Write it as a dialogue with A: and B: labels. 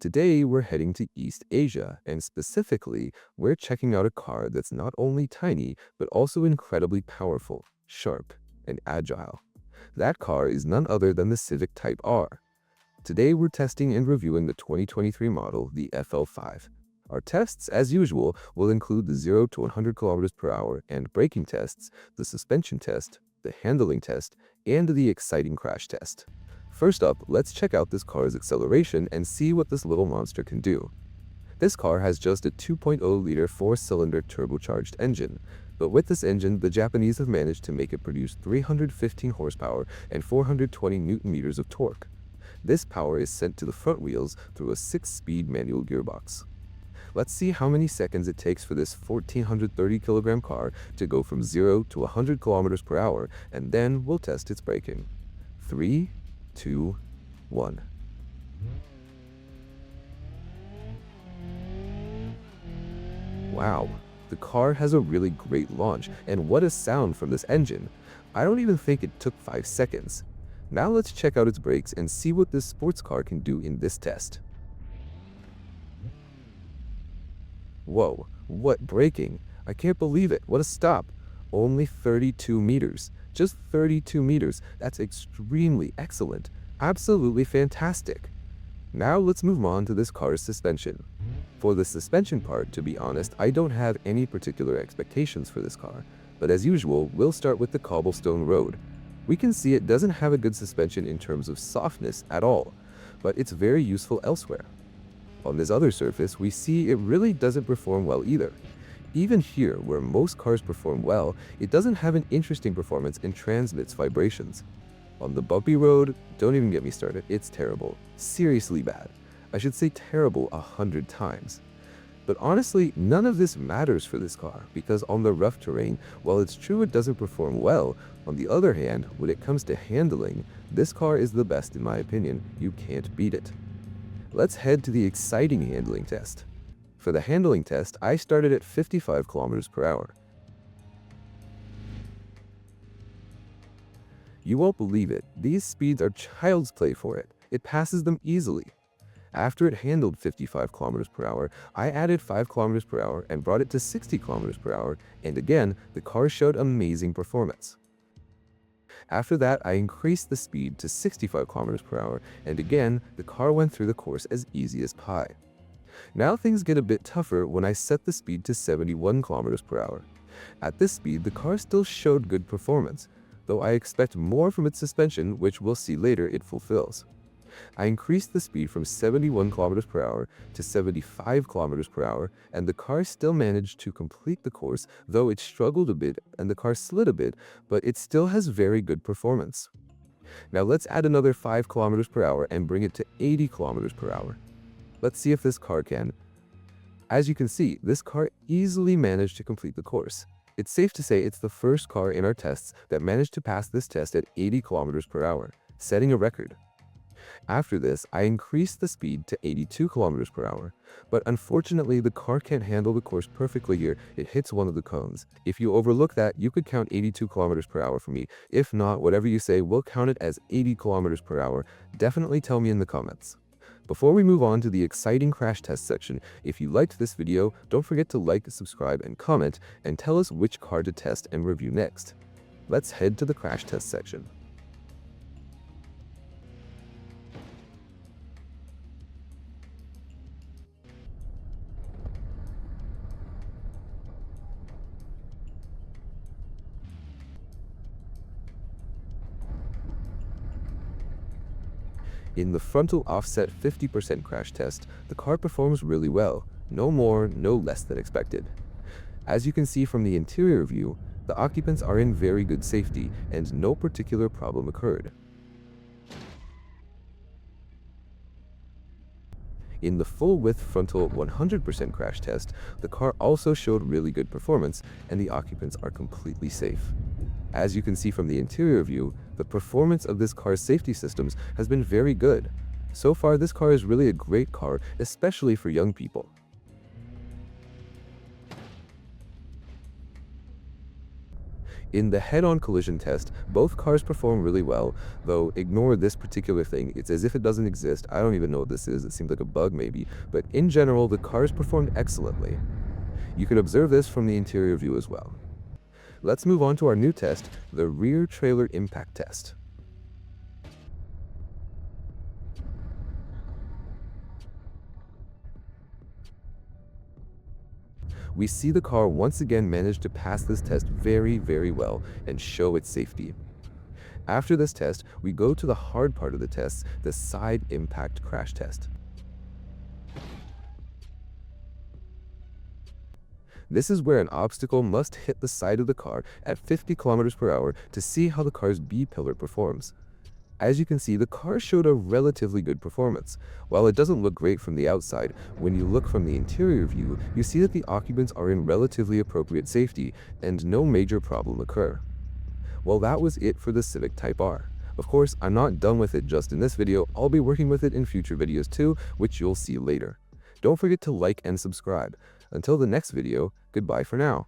A: Today, we're heading to East Asia, and specifically, we're checking out a car that's not only tiny, but also incredibly powerful, sharp, and agile. That car is none other than the Civic Type R. Today, we're testing and reviewing the 2023 model, the FL5. Our tests, as usual, will include the 0 to 100 kilometers per hour and braking tests, the suspension test, the handling test, and the exciting crash test. First up, let's check out this car's acceleration and see what this little monster can do. This car has just a 2.0-liter 4-cylinder turbocharged engine, but with this engine, the Japanese have managed to make it produce 315 horsepower and 420 newton-meters of torque. This power is sent to the front wheels through a 6-speed manual gearbox. Let's see how many seconds it takes for this 1,430-kilogram car to go from 0 to 100 kilometers per hour, and then we'll test its braking. 3, 2, 1. Wow, the car has a really great launch, and what a sound from this engine. I don't even think it took 5 seconds. Now let's check out its brakes and see what this sports car can do in this test. Whoa, what braking? I can't believe it. What a stop. Only 32 meters. Just 32 meters. That's extremely excellent. Absolutely fantastic. Now let's move on to this car's suspension. For the suspension part, to be honest, I don't have any particular expectations for this car. But as usual, we'll start with the cobblestone road. We can see it doesn't have a good suspension in terms of softness at all, but it's very useful elsewhere. On this other surface, we see it really doesn't perform well either. Even here, where most cars perform well, it doesn't have an interesting performance and transmits vibrations. On the bumpy road, don't even get me started, it's terrible. Seriously bad. I should say terrible 100 times. But honestly, none of this matters for this car, because on the rough terrain, while it's true it doesn't perform well, on the other hand, when it comes to handling, this car is the best in my opinion. You can't beat it. Let's head to the exciting handling test. For the handling test, I started at 55 kilometers per hour. You won't believe it, these speeds are child's play for it. It passes them easily. After it handled 55 kilometers per hour, I added 5 kilometers per hour and brought it to 60 kilometers per hour, and again, the car showed amazing performance. After that, I increased the speed to 65 kilometers per hour, and again, the car went through the course as easy as pie. Now things get a bit tougher when I set the speed to 71 kilometers per hour. At this speed, the car still showed good performance, though I expect more from its suspension, which we'll see later it fulfills. I increased the speed from 71 kilometers per hour to 75 kilometers per hour, and the car still managed to complete the course, though it struggled a bit and the car slid a bit, but it still has very good performance. Now let's add another 5 kilometers per hour and bring it to 80 kilometers per hour. Let's see if this car can. As you can see, this car easily managed to complete the course. It's safe to say it's the first car in our tests that managed to pass this test at 80 kilometers per hour, setting a record. After this, I increased the speed to 82 kilometers per hour, but unfortunately the car can't handle the course perfectly here. It hits one of the cones. If you overlook that, you could count 82 kilometers per hour for me. If not, whatever you say, we'll count it as 80 kilometers per hour. Definitely tell me in the comments. Before we move on to the exciting crash test section, if you liked this video, don't forget to like, subscribe, and comment, and tell us which car to test and review next. Let's head to the crash test section. In the frontal offset 50% crash test, the car performs really well, no more, no less than expected. As you can see from the interior view, the occupants are in very good safety and no particular problem occurred. In the full-width frontal 100% crash test, the car also showed really good performance and the occupants are completely safe. As you can see from the interior view, the performance of this car's safety systems has been very good. So far, this car is really a great car, especially for young people. In the head-on collision test, both cars perform really well, though ignore this particular thing. It's as if it doesn't exist. I don't even know what this is. It seems like a bug maybe, but in general, the cars performed excellently. You can observe this from the interior view as well. Let's move on to our new test, the rear trailer impact test. We see the car once again manage to pass this test very, very well and show its safety. After this test, we go to the hard part of the test, the side impact crash test. This is where an obstacle must hit the side of the car at 50 kilometers per hour to see how the car's B-pillar performs. As you can see, the car showed a relatively good performance. While it doesn't look great from the outside, when you look from the interior view, you see that the occupants are in relatively appropriate safety and no major problem occur. Well, that was it for the Civic Type R. Of course, I'm not done with it just in this video. I'll be working with it in future videos too, which you'll see later. Don't forget to like and subscribe. Until the next video, goodbye for now.